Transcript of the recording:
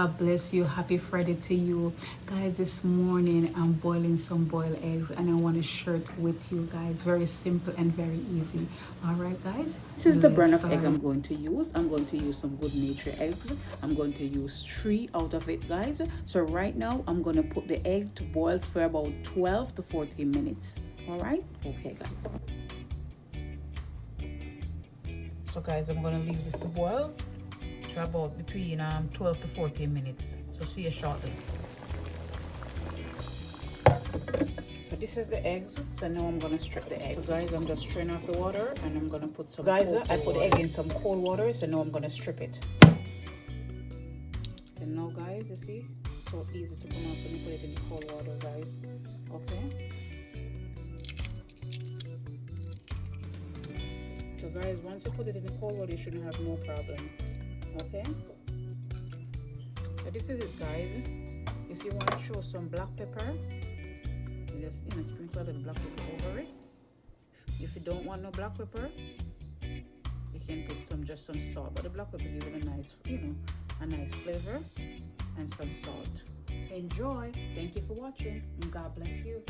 God bless you. Happy Friday to you. Guys, this morning I'm boiling some boiled eggs and I want to share it with you guys. Very simple and very easy. All right, guys. This is the brand of egg I'm going to use. I'm going to use some good nature eggs. I'm going to use 3 out of it, guys. So right now I'm going to put the egg to boil for about 12 to 14 minutes. All right? Okay, guys. So guys, I'm going to leave this to boil for about between 12 to 14 minutes. So see you shortly. But this is the eggs, so now I'm going to strip the eggs. So guys, I'm just straining off the water and I'm going to put some I put the egg in some cold water, so now I'm going to strip it. And now guys, you see, so easy to come out when you put it in the cold water, guys. Okay. So guys, once you put it in the cold water, you shouldn't have no problem. Okay. So this is it, guys. If you want to throw some black pepper, you just sprinkle a little black pepper over it. If you don't want no black pepper, you can put just some salt. But the black pepper gives it a nice, a nice flavor, and some salt. Enjoy. Thank you for watching, and God bless you.